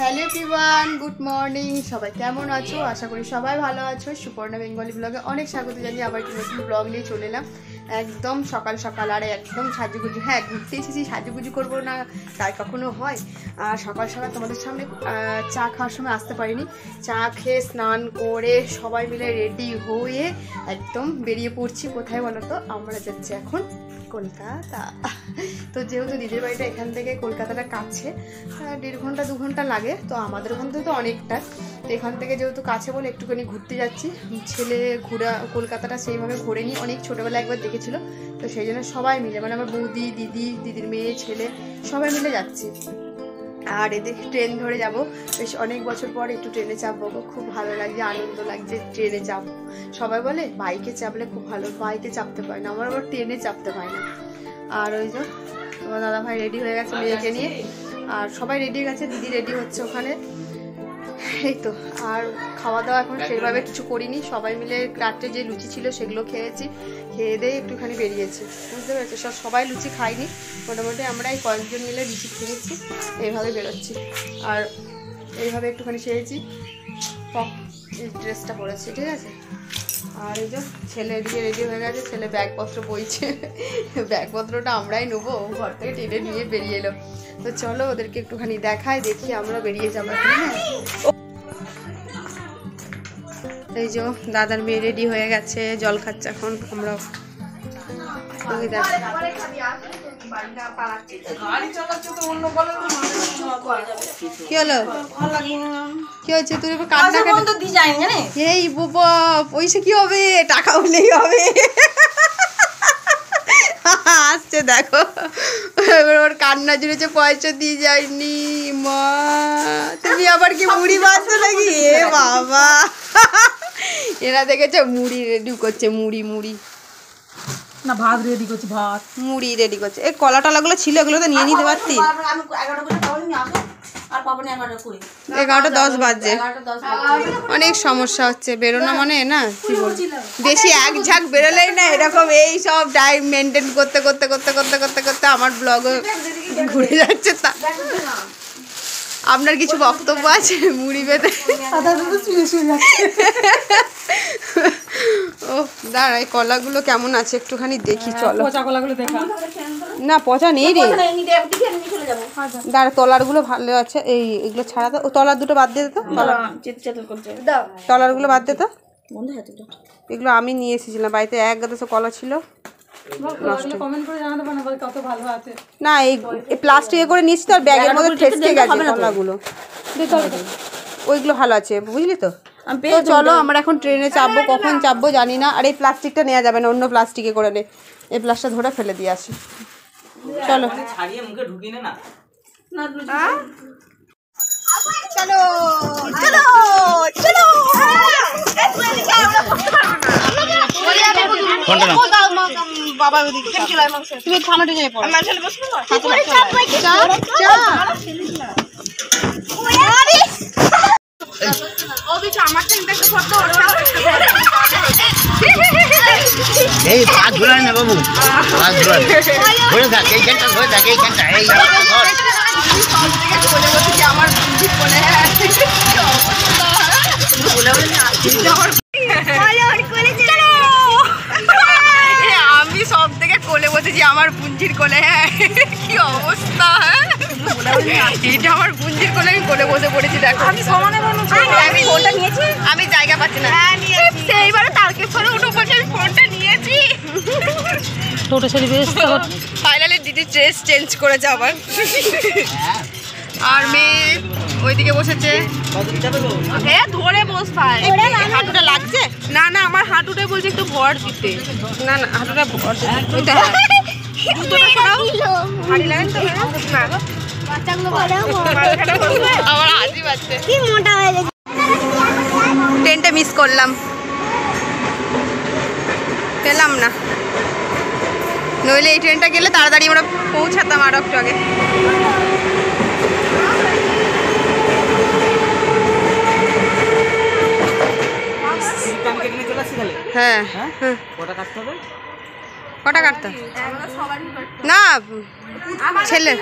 Hello everyone good morning सबाई केमन आछो आशा करी सबाई भालो आछो सुपर्णा बेंगली ब्लगे अनेक स्वागत जानिए आबार एक नतुन ब्लग निये चले एलाम एकदम सकाल सकाल और एकदम साजुगुजु हाँ घुरते एसेছি साजुगुजु करबो ना ताई कखनो हय और सकाल सकाल तोमादेर सामने चा खाওয়ার समय आसते पारिनी चा खेয়ে स्नान करे सबाई मिले रेडी हये एकदम बेरिये पड़ছি কোথায় বলো তো আমরা যাচ্ছি এখন কলকাতা তো যেহেতু দিদির বাড়িটা এখান থেকে কলকাতাটা কাছে 1.5 ঘন্টা 2 ঘন্টা লাগে তো আমাদের ওখান থেকে তো অনেকটা তো এখান থেকে যেহেতু কাছে বলে একটুখানি ঘুরতে যাচ্ছি ছেলে ঘোরা কলকাতাটা সেইভাবে ঘোরেনি অনেক ছোটবেলা একবার দেখেছিল তো সেই জন্য সবাই মিলে মানে আমার বৌদি দিদি দিদির মেয়ে ছেলে সবাই মিলে যাচ্ছি আর এদের ট্রেন ধরে যাব বেশ অনেক বছর পর একটু ট্রেনে চাপবো খুব ভালো লাগছে আনন্দ লাগছে ট্রেনে যাব সবাই বলে বাইকে চাপলে খুব ভালো বাইকে চাপতে পারে না আমার আবার ট্রেনে চাপতে পারে না আর ওই যে তোমার দাদা ভাই রেডি হয়ে গেছে মেয়েকে নিয়ে আর সবাই রেডি হয়ে গেছে দিদি রেডি হচ্ছে ওখানে এই তো আর খাওয়া দাওয়া এখন সেইভাবে কিছু করিনি সবাই মিলে রাত্রে যে লুচি ছিল সেগুলো খেয়েছি খেয়ে দিয়ে একটুখানি বেরিয়েছি বুঝতে পেরেছি সবাই লুচি খাইনি মোটামুটি আমরা এই কয়েকজন মিলে লুচি খেয়েছি এইভাবে বেরোচ্ছি আর এইভাবে একটুখানি খেয়েছি এই ড্রেসটা পরেছি ঠিক আছে আর এই যে ছেলে এদিকে রেডি হয়ে গেছে ছেলে ব্যাগপত্র বইছে ব্যাগপত্রটা আমরাই নেবো ঘর থেকে টেনে নিয়ে বেরিয়ে এলো তো চলো ওদেরকে একটুখানি দেখাই দেখি আমরা বেরিয়ে যাবো হ্যাঁ এই যে দাদার মেয়ে রেডি হয়ে গেছে জল খাচ্ছে এখন আমরা কি হলো কি হচ্ছে তুই এই বাবা পয়সা কি হবে টাকা হলেই হবে আসছে দেখো এবার ওর কান্না জুড়েছে পয়সা দিয়ে যায়নি মা তুমি আবার কি মুড়ি বাঁধছো নাকি এ বাবা এরা দেখেছে মুড়ি রেডি করছে মুড়ি মুড়ি না ভাত রেডি করছি ভাত মুড়ি রেডি করছে এই কলা টলাগুলো ছিল এগুলো তো নিয়ে নিতে পারতি 11:10 বাজছে অনেক সমস্যা হচ্ছে বেরোনো মানে না কি বল বেশি এক ঝাঁক বেরোলেই না এরকম এই সব টাইম মেনটেন করতে করতে করতে করতে করতে করতে আমার ব্লগ ঘুরে যাচ্ছে তা আপনার কিছু বক্তব্য আছে মুড়ি বেঁধে ও দাঁড়া এই কলাগুলো কেমন আছে একটুখানি দেখি চলো না পচা নেই রে দাঁড়া তলারগুলো ভালো আছে এই এগুলো ছাড়া তো তলার দুটো বাদ দিয়ে তো তলারগুলো বাদ দে তো এগুলো আমি নিয়ে এসেছিলাম বাড়িতে এক গাদা কলা ছিল না এই প্লাস্টিকে করে নিচ্ছি তো আর ব্যাগের মধ্যে ঠেসকে গেছে কলাগুলো ওইগুলো ভালো আছে বুঝলি তো তো চলো আমরা এখন ট্রেনে চাপবো কখন চাপবো জানি না আর এই প্লাস্টিকটা নেওয়া যাবে না অন্য প্লাস্টিকে করে নে এই প্লাস্টিকটা ধরে ফেলে দিয়ে আসি চলো চলো চলো চলো বাবা তুমি থানাতে যাই পড়ো এই পাঁচ ঘোরা না বাবু পাঁচ ঘোরা ঘুরে থাক এইখানটা ঘুরে থাক এইখানটা এই আমি সব থেকে কোলে বসেছি আমার পুঞ্জির কোলে হ্যাঁ কি অবস্থা হ্যাঁ এটা আমার পুঞ্জির কোলে আমি কোলে বসে পড়েছি দেখো আমি সমানে আমি ফোনটা নিয়েছি আমি জায়গা পাচ্ছি না সেইবারে তারকে ফোনে উঠে পড়ে আমি ফোনটা নিয়েছি টোটো ছেড়ে বেশ ফাইনালি দিদি ড্রেস চেঞ্জ করেছে আবার আর মেয়ে ওইদিকে বসেছে হ্যাঁ ধরে বস ভাই হাঁটুটা লাগছে না না আমার হাঁটুটাই বলছে একটু ভর দিতে না না হাঁটুটা ভর দিতে জুতোটা সরাও ভারী লাগে তো না বাচ্চাগুলো আমার হাসি পাচ্ছে কি মোটা হয়ে গেছে ট্রেনটা মিস করলাম পেলাম না, নইলে এই ট্রেনটা গেলে তাড়াতাড়ি আমরা পৌঁছাতাম আর একটু আগে। হ্যাঁ, কটা কাটতে হবে না? ছেলে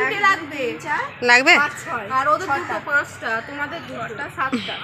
লাগবে। আর ওদের 5টা, তোমাদের 2টা, 7টা।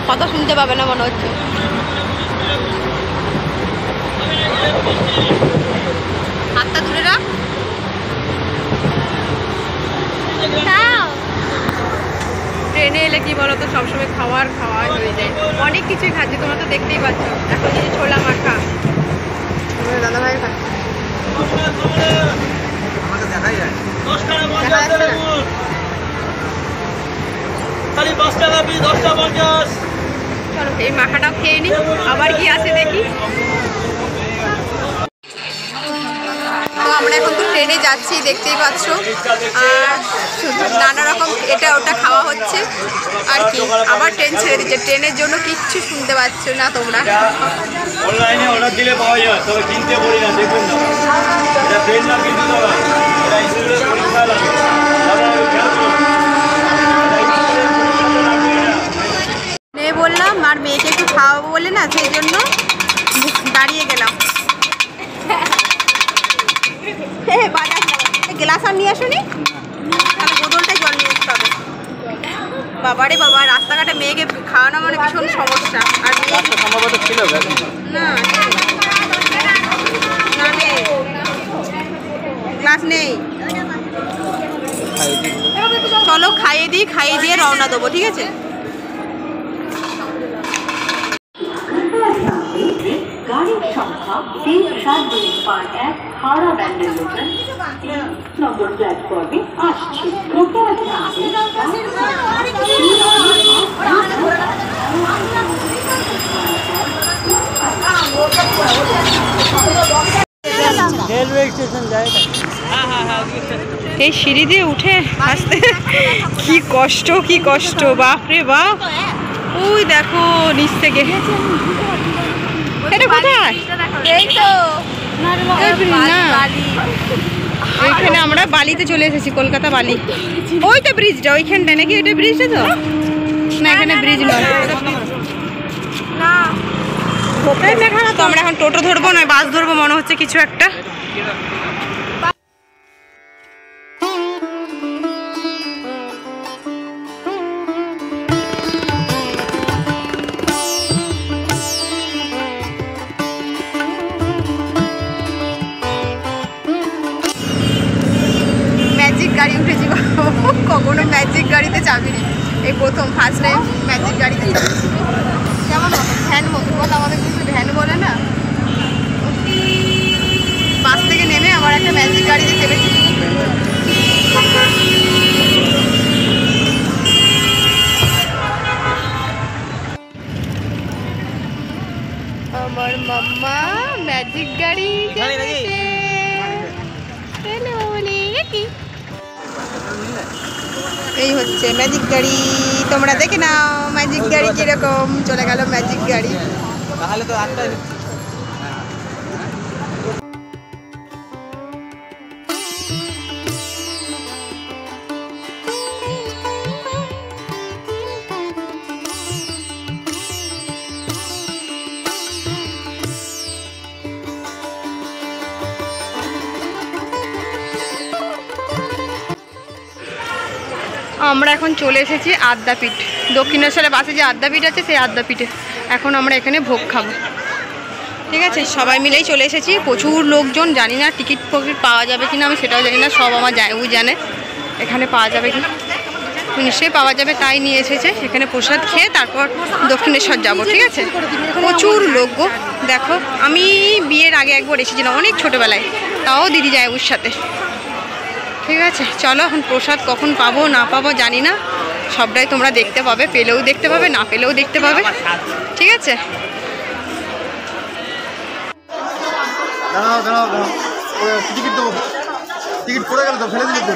কথা শুনতে পাবে না মনে হচ্ছে। হাতটা দূরে রাখ। ট্রেনে এলে কি বলতো, সবসময় খাওয়ার হয়ে যায়, অনেক কিছুই খাচ্ছি, তোমরা তো দেখতেই পাচ্ছ। এখন যদি ছোলা মাখা দাদা ভাই খাচ্ছে, দেখা যাচ্ছে না। চলো এই মাখাটাও খেয়ে নি, আবার কি আছে দেখি। তো আমরা এখন তো ট্রেনে যাচ্ছি, দেখতেই পাচ্ছ, আর নানা রকম এটা ওটা খাওয়া হচ্ছে আর কি। আবার ট্রেন ছেড়ে দিচ্ছে, ট্রেনের জন্য কিচ্ছু শুনতে পাচ্ছ না তোমরা। অনলাইনে অর্ডার দিলে পাওয়া যায়, তবে কিনতে পারি না, দেখবেন না, এটা ট্রেন না কিনতে হবে, এটা স্কুলের পরীক্ষা লাগে। বললাম আর মেয়েকে একটু খাওয়াবো বলে না, সেই জন্য দাঁড়িয়ে গেলাম। গ্লাস আর নিয়ে আসুনি, তাহলে বোতলটাই জল নিয়ে আসতে হবে। বাবারে বাবা, রাস্তাঘাটে মেয়েকে খাওয়ানো মানে ভীষণ সমস্যা। আর সম্ভবত ছিল না, গ্লাস নেই। চলো খাইয়ে দিয়ে রওনা দেবো, ঠিক আছে? গাড়ির সংখ্যা 3-7-2-1 হাওড়া ব্যান্ডেল লোকাল নম্বর প্ল্যাটফর্মে আসছে। রেলওয়ে স্টেশন যায়, এই সিঁড়ি দিয়ে উঠে আসতে কি কষ্ট, বাপরে বাপ। ওই দেখো নিচ থেকে, এটা কোথায়? এই তো ওইখানে আমরা বালিতে চলে এসেছি, কলকাতা বালি। ওই তো ব্রিজটা, ওইখানটা নাকি? ওইটা ব্রিজটা তো না, এখানে ব্রিজ নয়। তো আমরা এখন টোটো ধরবো নয় বাস ধরবো মনে হচ্ছে কিছু একটা। ম্যাজিক গাড়ি উঠেছি, কখনো ম্যাজিক গাড়িতে চাপিনি, এই প্রথম ফার্স্ট টাইম ম্যাজিক গাড়িতে চাপছি। কেমন ভ্যান মতো বল, আমাদের কিছু ভ্যান বলে না। বাস থেকে নেমে আবার একটা ম্যাজিক গাড়িতে চেপেছি। আমার মাম্মা ম্যাজিক গাড়ি এই হচ্ছে ম্যাজিক গাড়ি, তোমরা দেখে নাও ম্যাজিক গাড়ি কিরকম। চলে গেল ম্যাজিক গাড়ি। তাহলে তো 8টায় আমরা এখন চলে এসেছি আদ্যাপীঠ, দক্ষিণেশ্বরে বাসে যে আদ্যাপীঠ আছে সেই আদ্যাপীঠে। এখন আমরা এখানে ভোগ খাবো, ঠিক আছে? সবাই মিলেই চলে এসেছি, প্রচুর লোকজন। জানি না টিকিট ফকিট পাওয়া যাবে কিনা, আমি সেটাও জানি না। সব আমার জানে এখানে পাওয়া যাবে কি, নিশ্চয়ই পাওয়া যাবে, তাই নিয়ে এসেছে। এখানে প্রসাদ খেয়ে তারপর দক্ষিণেশ্বর যাব, ঠিক আছে? প্রচুর লোক গো, দেখো। আমি বিয়ের আগে একবার এসেছিলাম অনেক ছোটোবেলায়, তাও দিদি জায়বুর সাথে, ঠিক আছে? চলো এখন প্রসাদ কখন পাবো না পাবো জানি না, সবটাই তোমরা দেখতে পাবে, পেলেও দেখতে পাবে, না পেলেও দেখতে পাবে, ঠিক আছে? টিকিট দেবো, টিকিট পড়ে গেল তো, ফেলে দিলে তো।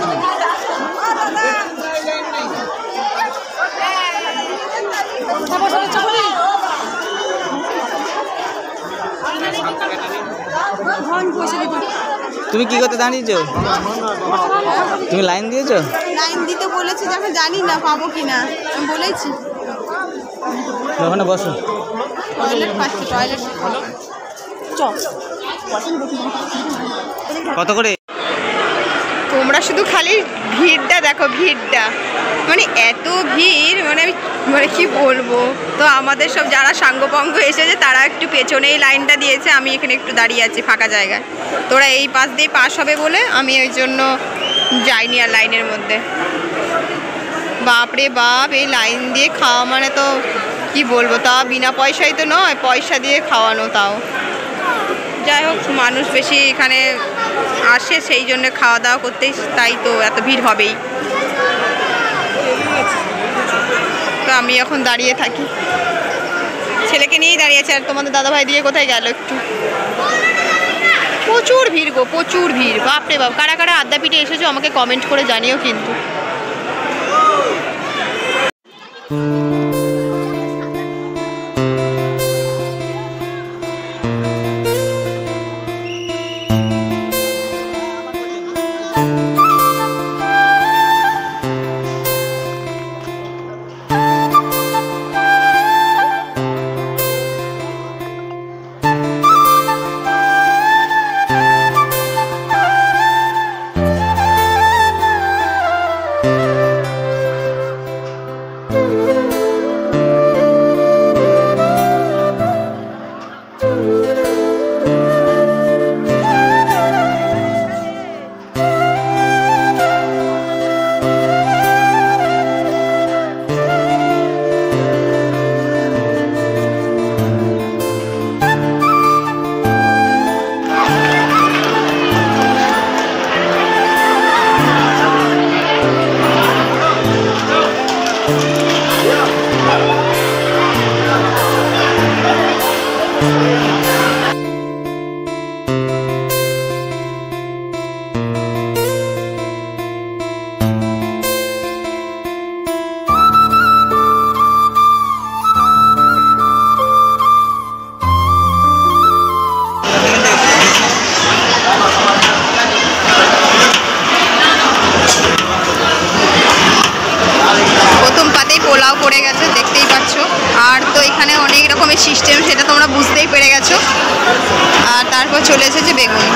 তুমি কি করতে দাঁড়িয়েছো? তুমি লাইন দিয়েছো? লাইন দিতে বলেছি, যখন জানি না পাবো কিনা, আমি বলেছি। ওখানে বসো। টয়লেট পাচ্ছি, টয়লেট। কত করে? তোমরা শুধু খালি ভিড়টা দেখো, ভিড়টা মানে এত ভিড়, আমি কি বলবো। তো আমাদের সব যারা সাঙ্গপাঙ্গ এসেছে তারা একটু পেছনেই লাইনটা দিয়েছে, আমি এখানে একটু দাঁড়িয়ে আছি ফাঁকা জায়গায়। তোরা এই পাশ দিয়ে পাস হবে বলে আমি ওই জন্য যাইনি আর লাইনের মধ্যে। বাপরে বাপ, এই লাইন দিয়ে খাওয়া মানে তো কি বলবো, তা বিনা পয়সায় তো নয়, পয়সা দিয়ে খাওয়ানো তাও। যাই হোক, মানুষ বেশি এখানে আসে সেই জন্য খাওয়া দাওয়া করতেই, তাই তো এত ভিড় হবেই। তো আমি এখন দাঁড়িয়ে থাকি, ছেলেকে নিয়েই দাঁড়িয়ে আছে। আর তোমাদের দাদাভাই দিয়ে কোথায় গেল একটু? প্রচুর ভিড় গো, প্রচুর ভিড়, বাপরে বাপ। কারা কারা আদ্যাপীঠে এসেছো আমাকে কমেন্ট করে জানিও কিন্তু। পোলাও পড়ে গেছে, দেখতেই পাচ্ছ। আর তো এখানে অনেক রকমের সিস্টেম, সেটা তোমরা বুঝতেই পেরে গেছো। আর তারপর চলে এসেছে বেগুন।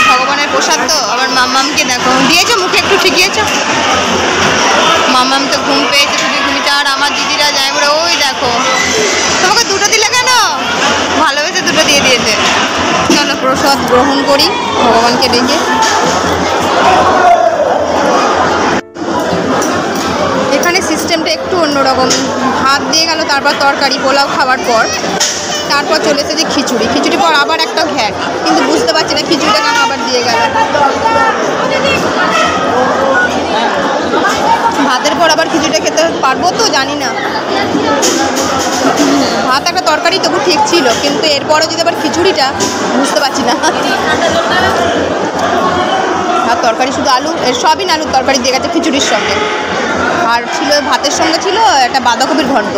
ভগবানের প্রসাদ তো। আবার মাম্মামকে দেখো, দিয়েছো মুখে একটু ঠিকিয়েছো। মাম্মাম তো ঘুম পেয়েছে, শুধু ঘুমিয়েছে। আর আমার দিদিরা যায় বলে, ওই দেখো। তোমাকে দুটো দিলে কেন? ভালোবেসে দুটো দিয়ে দিয়েছে। চলো প্রসাদ গ্রহণ করি ভগবানকে ডেকে। এখানে সিস্টেমটা একটু অন্যরকম। ভাত দিয়ে গেল, তারপর তরকারি, পোলাও খাওয়ার পর তারপর চলে এসেছে খিচুড়ি। খিচুড়ি পর আবার একটা ঘ্যাট, কিন্তু বুঝতে পারছি না খিচুড়িটা কেন আবার দিয়ে গেল। ভাতের পর আবার খিচুড়িটা খেতে পারবো তো জানি না। ভাত একটা তরকারি তবু ঠিক ছিল, কিন্তু এরপরে যদি আবার খিচুড়িটা, বুঝতে পারছি না। আর তরকারি শুধু আলু, এর সবই আলুর তরকারি দিয়ে গেছে খিচুড়ির সঙ্গে। আর ছিল ভাতের সঙ্গে ছিল একটা বাঁধাকপির ঘন্ট,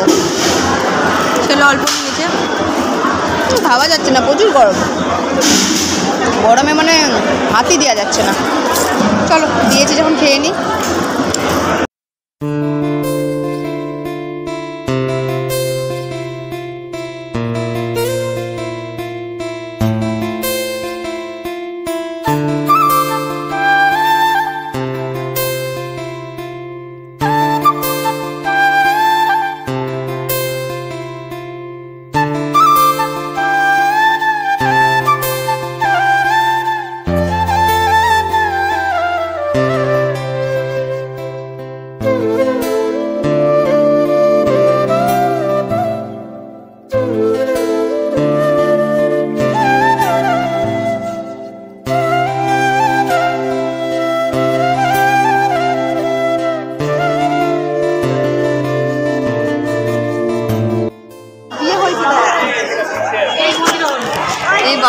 ছেলে অল্প নিয়েছে। খাওয়া যাচ্ছে না, প্রচুর গরম। গরমে মানে হাতই দেওয়া যাচ্ছে না। চলো দিয়েছি যখন খেয়ে নিই।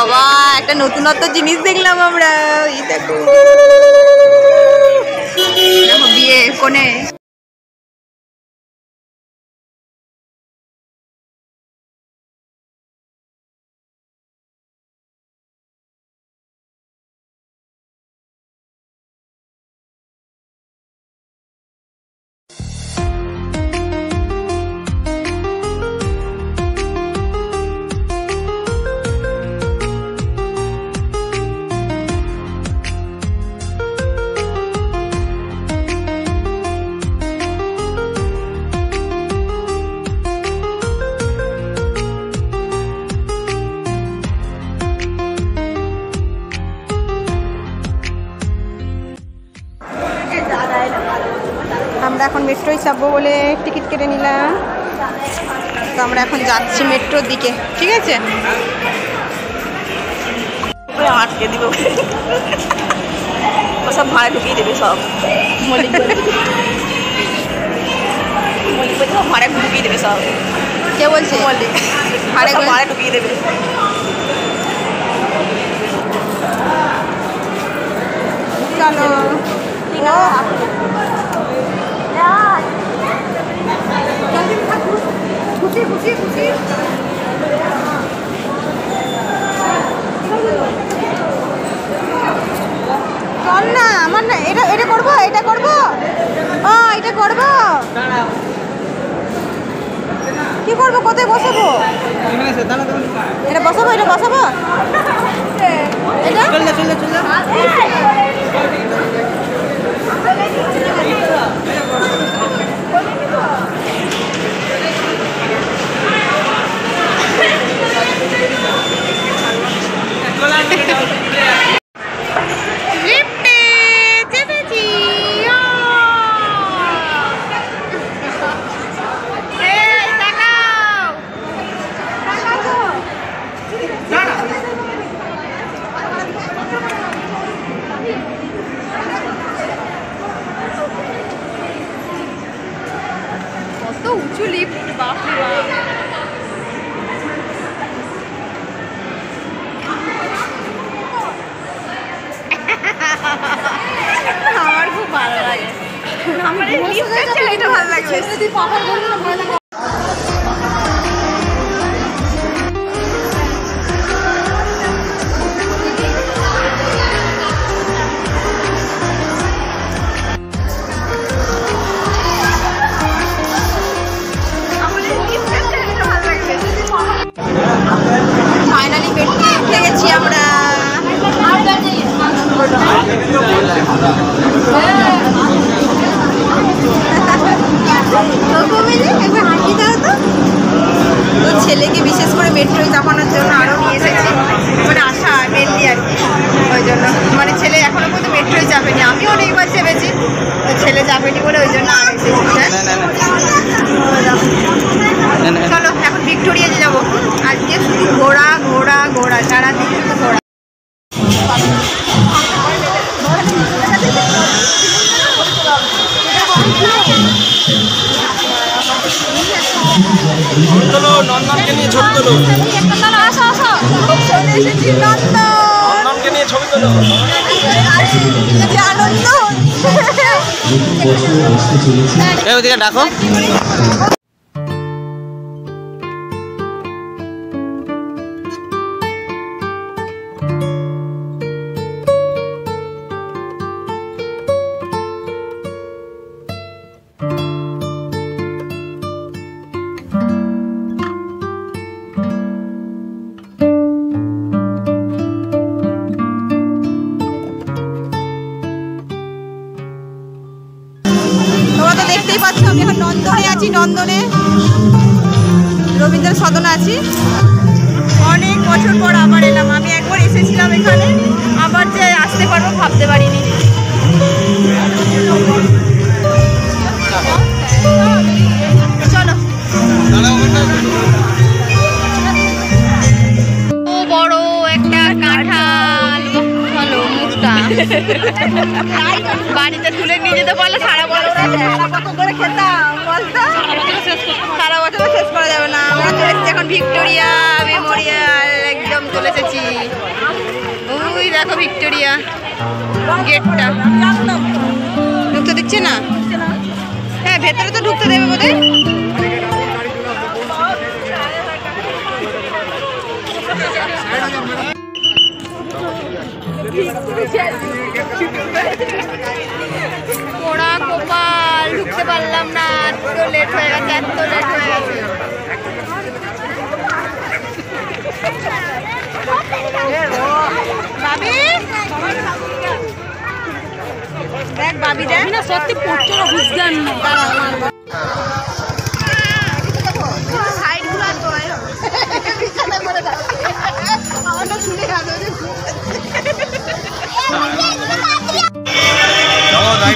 বাবা, একটা নতুনত্ব জিনিস দেখলাম আমরা। এই দেখো বিয়ে কোণে। আমরা এখন মেট্রোয় চাপবো বলে টিকিট কেটে নিলাম, তো আমরা এখন যাচ্ছি মেট্রোর দিকে। ঠিক আছে, আটকে দিব, সব ভাড়া ঢুকিয়ে দেবে, সব মল্লিক ভাড়া ঢুকিয়ে দেবে সব। কে বলছে? মল্লিক ভাড়া ঢুকিয়ে দেবে। চলো চল না, আমার না এটা এটা করবো, এটা করবো, ও এটা করবো, কি করবো, কোথায় বসাবো? এটা বসাবো, এটা বসাবো, এটা কত উঁচু লিফট, বাপরে বাপ। আমার খুব ভালো লাগে, আমার এই লিফটের চাইটা ভালো লাগছে। ফাইনালি মেট্রোতে উঠে গেছি আমরা। তো ছেলেকে বিশেষ করে মেট্রোয় চাপানোর জন্য আরও নিয়ে এসেছি, মানে আশা মেনলি আর কি, ওই জন্য। মানে ছেলে এখনো পর্যন্ত মেট্রোয় চাপেনি, আমি অনেকবার চেপেছি, তো ছেলে চাপেনি বলে ওই জন্য আরও এসেছি। চলো এখন ভিক্টোরিয়াতে যাবো, আজকে শুধু ঘোড়া ঘোড়া ঘোড়া, সারাদিন শুধু ঘোড়া। নন্দনকে নিয়ে ছবি তোলো, নন্দনকে নিয়ে ছবি তোলো। ওদিকে ডাকো। দেখতেই পাচ্ছ আমি এখন নন্দনে আছি, নন্দনে রবীন্দ্র সদনে আছি। অনেক বছর পর আবার এলাম, আমি একবার এসেছিলাম এখানে, আবার যে আসতে পারবো ভাবতে পারিনি। চলো বড় একটা কাঁঠাল, ভালো মুখটা বাড়িতে তুলে নিয়ে যেতে পারলে সারা বছর করে খেতাম, বলতো সারা বছর শেষ করা যাবে না। আমরা চলে এসেছি এখন ভিক্টোরিয়া মেমোরিয়াল, একদম চলে এসেছি। এরিয়া গেটটা ঢুকতে দিচ্ছে না। হ্যাঁ ভেতরে তো ঢুকতে দেবে বোধহয়। পোড়া কপাল, ঢুকতে পারলাম না, পুরো লেট হয়ে গেছে, এত লেট হয়ে গেছে। বাবি দেখ, বাবি দেখ না, সত্যি পড়ছে না, বুঝলাম না।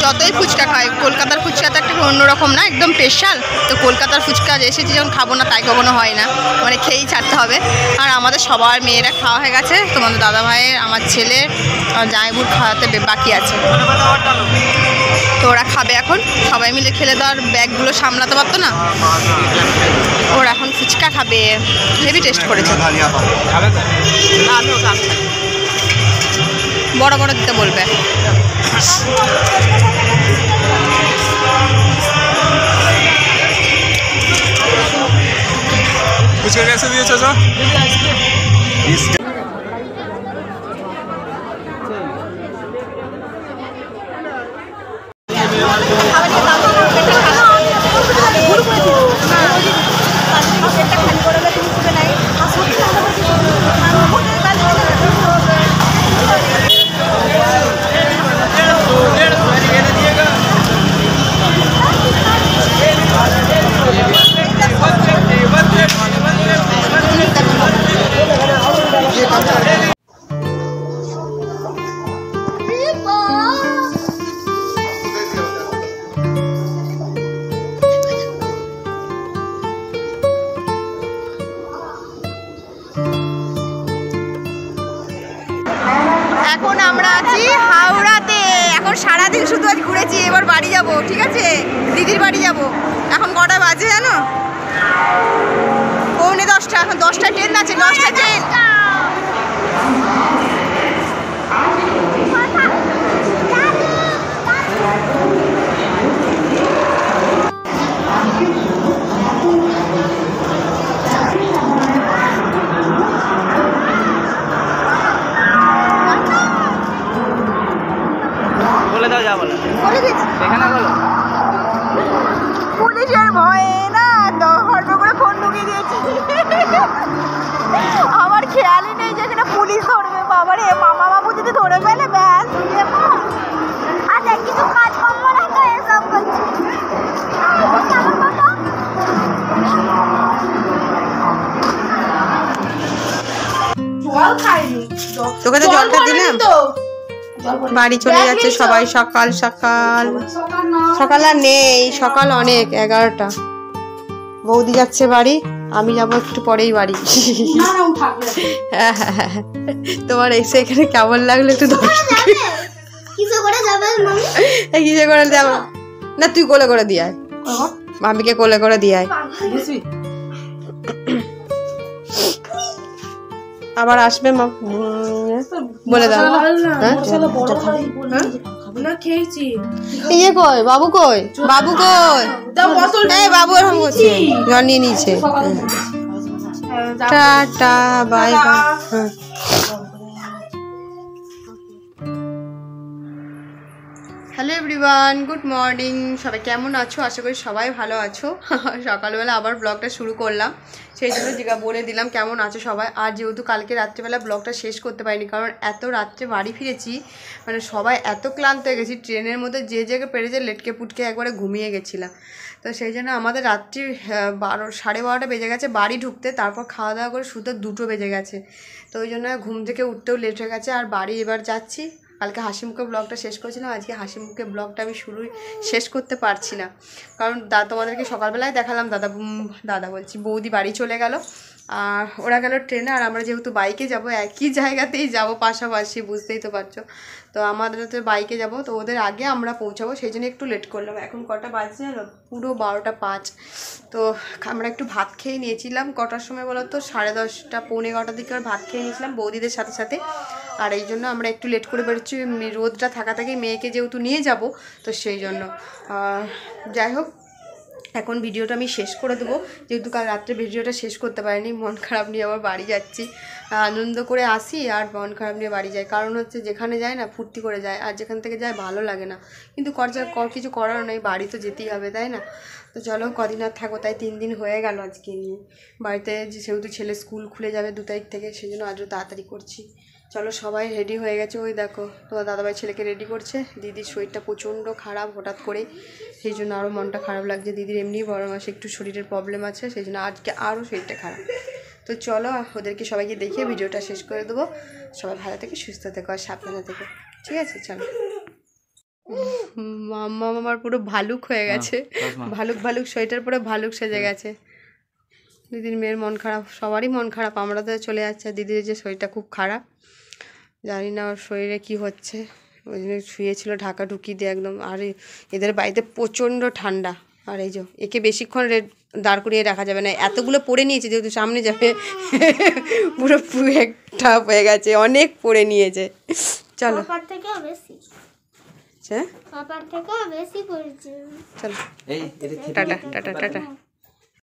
যতই ফুচকা খাই, কলকাতার ফুচকা তো একটা অন্যরকম না, একদম স্পেশাল। তো কলকাতার ফুচকা এসেছি যখন খাবো না তাই কখনো হয় না, মানে খেয়েই ছাড়তে হবে। আর আমাদের সবার মেয়েরা খাওয়া হয়ে গেছে, তোমাদের দাদা ভাইয়ের, আমার ছেলে আর জামাইবুর খাওয়াতে বাকি আছে। তো ওরা খাবে এখন, সবাই মিলে খেলে তো আর ব্যাগগুলো সামলাতে পারতো না। ওরা এখন ফুচকা খাবে, হেভি টেস্ট করেছে। বড় বড় দিতে বলবে। ফুচকা कैसे दिए चाचा? এখন আমরা আছি হাওড়াতে। এখন সারাদিন শুধু আজ ঘুরেছি, এবার বাড়ি যাব, ঠিক আছে? দিদির বাড়ি যাব। এখন কটা বাজে জানো? 9:45। এখন 10টা ট্রেন আছে, 10টা ট্রেন। বলে দাও, যা বলে বলে দিচ্ছি। এখানে বলো। পুলিশের ভয়ে না হল্প করে ফোন ঢুকিয়ে দিয়েছি। আমার খেয়ালই নেই যে এখানে পুলিশ ধরবে। বাবারে, মামা বাবু যদি ধরে পেলে ব্যাস। আচ্ছা, কিছু কাজ করবো না তো এসব করছি। তোকে তো জলটা দিলাম। বাড়ি চলে যাচ্ছে সবাই সকাল সকাল। সকাল আর নেই, সকাল অনেক, 11টা। বৌদি যাচ্ছে বাড়ি, আমি যাবো একটু পরেই বাড়ি। তোমার এসে এখানে কেমন লাগলো একটু কিসে করে যাবো না, তুই কোলে করে দিয়ে আয়, মামিকে কোলে করে দিয়ে আয়। আবার আসবে মা, বলে দাও। ইয়ে কই, বাবু কই, বাবু কই? এই বাবু এরকম করছে, জল নিয়ে নিয়েছে। Tata, bye bye. Hello everyone, good morning. সবাই কেমন আছো? আশা করি সবাই ভালো আছো। সকালবেলা আবার ব্লগটা শুরু করলাম, সেই জন্য বলে দিলাম কেমন আছো সবাই। আর যেহেতু কালকে রাত্রেবেলা ব্লগটা শেষ করতে পারিনি, কারণ এত রাত্রে বাড়ি ফিরেছি, মানে সবাই এত ক্লান্ত হয়ে গেছি, ট্রেনের মধ্যে যে জায়গায় পেরেছে লেটকে পুটকে একবারে ঘুমিয়ে গেছিলাম। তো সেই জন্য আমাদের রাত্রি 12:30 বেজে গেছে বাড়ি ঢুকতে। তারপর খাওয়া দাওয়া করে শুতে 2টো বেজে গেছে। তো ওই জন্য ঘুম থেকে উঠতেও লেট হয়ে গেছে। আর বাড়ি এবার যাচ্ছি। কালকে হাসি মুখে ব্লগটা শেষ করেছিলাম, আজকে হাসি মুখে ব্লগটা আমি শেষ করতে পারছি না, কারণ তোমাদেরকে সকালবেলায় দেখালাম দাদা বলছি বৌদি বাড়ি চলে গেল। আর ওরা গেল ট্রেনে, আর আমরা যেহেতু বাইকে যাব, একই জায়গাতেই যাব পাশাপাশি, বুঝতেই তো পারছো। তো আমাদের তো বাইকে যাব, তো ওদের আগে আমরা পৌঁছাবো, সেই জন্য একটু লেট করলাম। এখন কটা বাজছে জানো? পুরো 12টা 5। তো আমরা একটু ভাত খেয়ে নিয়েছিলাম, কটার সময় বলো তো 10:30 পৌনে 11টার দিকে ভাত খেয়ে নিয়েছিলাম বৌদিদের সাথে সাথে। আর এই জন্য আমরা একটু লেট করে বেরোচ্ছি, রোদটা থাকা থেকেই মেয়েকে যেহেতু নিয়ে যাব, তো সেই জন্য। যাই হোক, এখন ভিডিওটা আমি শেষ করে দেবো, যেহেতু কাল রাত্রে ভিডিওটা শেষ করতে পারিনি। মন খারাপ নিয়ে আবার বাড়ি যাচ্ছি, আনন্দ করে আসি আর মন খারাপ নিয়ে বাড়ি যাই। কারণ হচ্ছে যেখানে যায় না ফুর্তি করে যায়, আর যেখান থেকে যায় ভালো লাগে না, কিন্তু কিছু করার নেই, বাড়ি তো যেতেই হবে, তাই না? তো চলো কদিন আর থাকো, তাই 3 দিন হয়ে গেল আজকে নিয়ে বাড়িতে। যেহেতু ছেলে স্কুল খুলে যাবে 2 তারিখ থেকে, সেই জন্য আজও তাড়াতাড়ি করছি। চলো সবাই রেডি হয়ে গেছে, ওই দেখো তোমার দাদাভাই ছেলেকে রেডি করছে। দিদির শরীরটা প্রচণ্ড খারাপ হঠাৎ করে, সেই জন্য আরও মনটা খারাপ লাগছে। দিদির এমনি বড় মাসে একটু শরীরের প্রবলেম আছে, সেই জন্য আজকে আরও শরীরটা খারাপ। তো চলো ওদেরকে সবাইকে দেখিয়ে ভিডিওটা শেষ করে দেবো। সবাই ভালো থেকে সুস্থ থেকো আর সাবধানে থেকো, ঠিক আছে? চলো। মাম্মা আমার পুরো ভালুক হয়ে গেছে, ভালুক সোয়েটার পরে ভালুক সেজে গেছে। দিদির মেয়ের মন খারাপ, সবারই মন খারাপ, আমরা তো চলে যাচ্ছে। দিদির যে শরীরটা খুব খারাপ, জানি না ওর শরীরে কি হচ্ছে, ওই জন্য শুয়েছিল ঢাকা ঢুকি দিয়ে একদম। আর এদের বাড়িতে প্রচণ্ড ঠান্ডা, আর এই যে একে বেশিক্ষণ দাঁড় করিয়ে রাখা যাবে না, এতগুলো পরে নিয়েছে, যেহেতু সামনে যাবে পুরো একটা হয়ে গেছে, অনেক পরে নিয়েছে। চলো চলো টাটা টাটা টাটা।